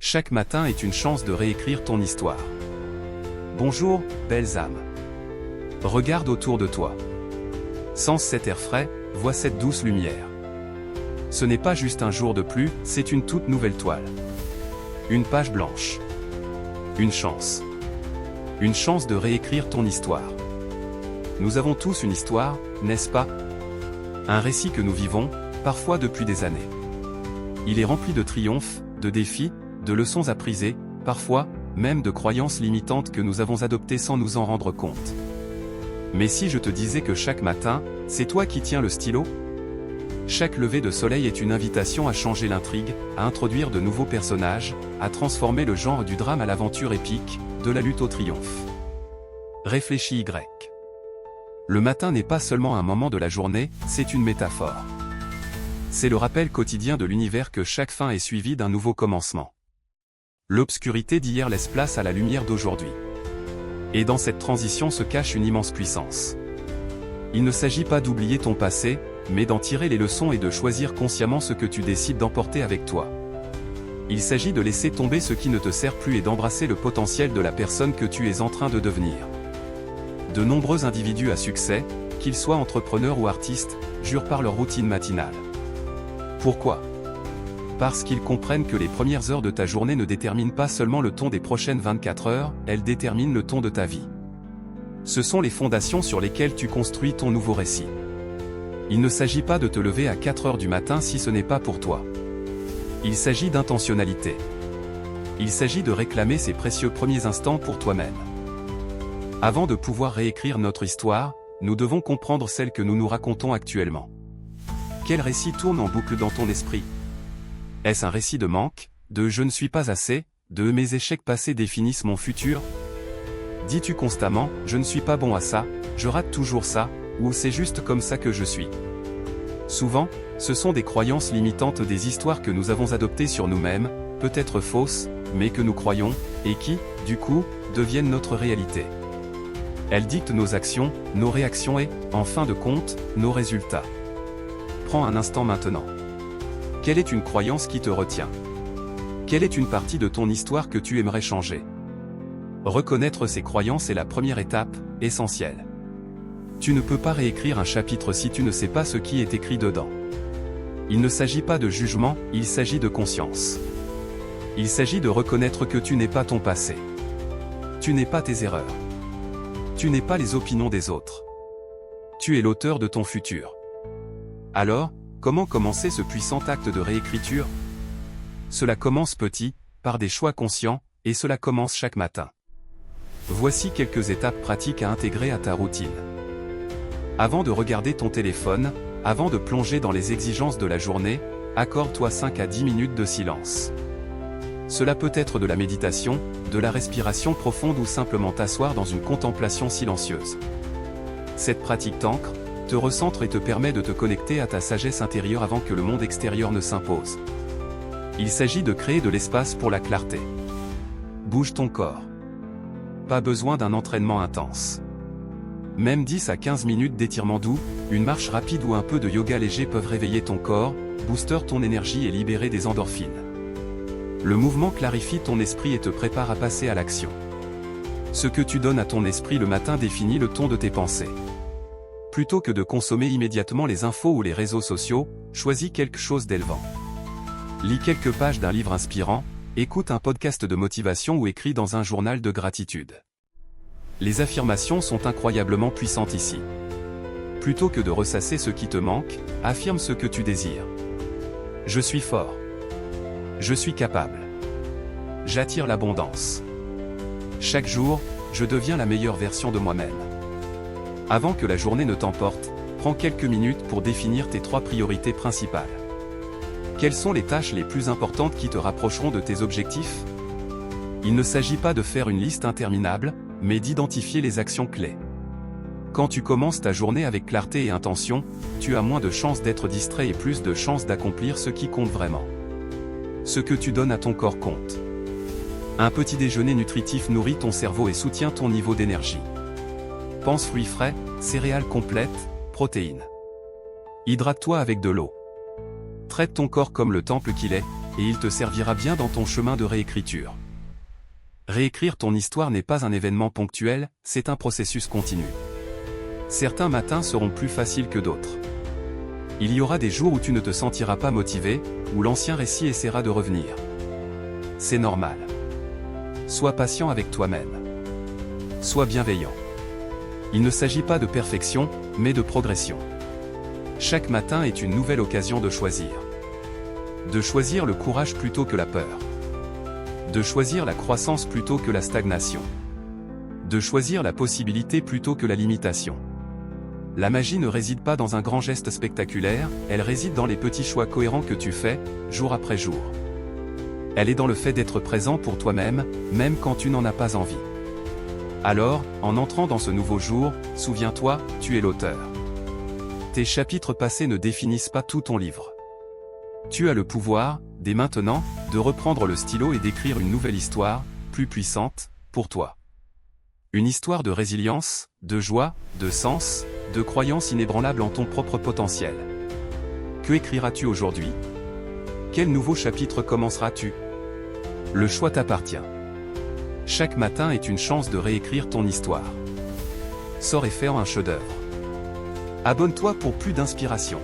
Chaque matin est une chance de réécrire ton histoire. Bonjour, belles âmes. Regarde autour de toi. Sens cet air frais, vois cette douce lumière. Ce n'est pas juste un jour de plus, c'est une toute nouvelle toile. Une page blanche. Une chance. Une chance de réécrire ton histoire. Nous avons tous une histoire, n'est-ce pas? Un récit que nous vivons, parfois depuis des années. Il est rempli de triomphes, de défis, de leçons apprises, parfois, même de croyances limitantes que nous avons adoptées sans nous en rendre compte. Mais si je te disais que chaque matin, c'est toi qui tiens le stylo? Chaque lever de soleil est une invitation à changer l'intrigue, à introduire de nouveaux personnages, à transformer le genre du drame à l'aventure épique, de la lutte au triomphe. Réfléchis Y. Le matin n'est pas seulement un moment de la journée, c'est une métaphore. C'est le rappel quotidien de l'univers que chaque fin est suivie d'un nouveau commencement. L'obscurité d'hier laisse place à la lumière d'aujourd'hui. Et dans cette transition se cache une immense puissance. Il ne s'agit pas d'oublier ton passé, mais d'en tirer les leçons et de choisir consciemment ce que tu décides d'emporter avec toi. Il s'agit de laisser tomber ce qui ne te sert plus et d'embrasser le potentiel de la personne que tu es en train de devenir. De nombreux individus à succès, qu'ils soient entrepreneurs ou artistes, jurent par leur routine matinale. Pourquoi ? Parce qu'ils comprennent que les premières heures de ta journée ne déterminent pas seulement le ton des prochaines 24 heures, elles déterminent le ton de ta vie. Ce sont les fondations sur lesquelles tu construis ton nouveau récit. Il ne s'agit pas de te lever à 4 heures du matin si ce n'est pas pour toi. Il s'agit d'intentionnalité. Il s'agit de réclamer ces précieux premiers instants pour toi-même. Avant de pouvoir réécrire notre histoire, nous devons comprendre celle que nous nous racontons actuellement. Quel récit tourne en boucle dans ton esprit ? Est-ce un récit de manque, de « je ne suis pas assez », de « mes échecs passés définissent mon futur » ? Dis-tu constamment « je ne suis pas bon à ça, je rate toujours ça » ou « c'est juste comme ça que je suis ». Souvent, ce sont des croyances limitantes, des histoires que nous avons adoptées sur nous-mêmes, peut-être fausses, mais que nous croyons, et qui, du coup, deviennent notre réalité. Elles dictent nos actions, nos réactions et, en fin de compte, nos résultats. Prends un instant maintenant. Quelle est une croyance qui te retient? Quelle est une partie de ton histoire que tu aimerais changer? Reconnaître ces croyances est la première étape, essentielle. Tu ne peux pas réécrire un chapitre si tu ne sais pas ce qui est écrit dedans. Il ne s'agit pas de jugement, il s'agit de conscience. Il s'agit de reconnaître que tu n'es pas ton passé. Tu n'es pas tes erreurs. Tu n'es pas les opinions des autres. Tu es l'auteur de ton futur. Alors, comment commencer ce puissant acte de réécriture? Cela commence petit, par des choix conscients, et cela commence chaque matin. Voici quelques étapes pratiques à intégrer à ta routine. Avant de regarder ton téléphone, avant de plonger dans les exigences de la journée, accorde-toi 5 à 10 minutes de silence. Cela peut être de la méditation, de la respiration profonde ou simplement t'asseoir dans une contemplation silencieuse. Cette pratique t'ancre, te recentre et te permet de te connecter à ta sagesse intérieure avant que le monde extérieur ne s'impose. Il s'agit de créer de l'espace pour la clarté. Bouge ton corps. Pas besoin d'un entraînement intense. Même 10 à 15 minutes d'étirement doux, une marche rapide ou un peu de yoga léger peuvent réveiller ton corps, booster ton énergie et libérer des endorphines. Le mouvement clarifie ton esprit et te prépare à passer à l'action. Ce que tu donnes à ton esprit le matin définit le ton de tes pensées. Plutôt que de consommer immédiatement les infos ou les réseaux sociaux, choisis quelque chose d'élevant. Lis quelques pages d'un livre inspirant, écoute un podcast de motivation ou écris dans un journal de gratitude. Les affirmations sont incroyablement puissantes ici. Plutôt que de ressasser ce qui te manque, affirme ce que tu désires. Je suis fort. Je suis capable. J'attire l'abondance. Chaque jour, je deviens la meilleure version de moi-même. Avant que la journée ne t'emporte, prends quelques minutes pour définir tes 3 priorités principales. Quelles sont les tâches les plus importantes qui te rapprocheront de tes objectifs? Il ne s'agit pas de faire une liste interminable, mais d'identifier les actions clés. Quand tu commences ta journée avec clarté et intention, tu as moins de chances d'être distrait et plus de chances d'accomplir ce qui compte vraiment. Ce que tu donnes à ton corps compte. Un petit déjeuner nutritif nourrit ton cerveau et soutient ton niveau d'énergie. Pense fruits frais, céréales complètes, protéines. Hydrate-toi avec de l'eau. Traite ton corps comme le temple qu'il est, et il te servira bien dans ton chemin de réécriture. Réécrire ton histoire n'est pas un événement ponctuel, c'est un processus continu. Certains matins seront plus faciles que d'autres. Il y aura des jours où tu ne te sentiras pas motivé, où l'ancien récit essaiera de revenir. C'est normal. Sois patient avec toi-même. Sois bienveillant. Il ne s'agit pas de perfection, mais de progression. Chaque matin est une nouvelle occasion de choisir. De choisir le courage plutôt que la peur. De choisir la croissance plutôt que la stagnation. De choisir la possibilité plutôt que la limitation. La magie ne réside pas dans un grand geste spectaculaire, elle réside dans les petits choix cohérents que tu fais, jour après jour. Elle est dans le fait d'être présent pour toi-même, même quand tu n'en as pas envie. Alors, en entrant dans ce nouveau jour, souviens-toi, tu es l'auteur. Tes chapitres passés ne définissent pas tout ton livre. Tu as le pouvoir, dès maintenant, de reprendre le stylo et d'écrire une nouvelle histoire, plus puissante, pour toi. Une histoire de résilience, de joie, de sens, de croyance inébranlable en ton propre potentiel. Que écriras-tu aujourd'hui? Quel nouveau chapitre commenceras-tu? Le choix t'appartient. Chaque matin est une chance de réécrire ton histoire. Sors et fais un chef-d'œuvre. Abonne-toi pour plus d'inspiration.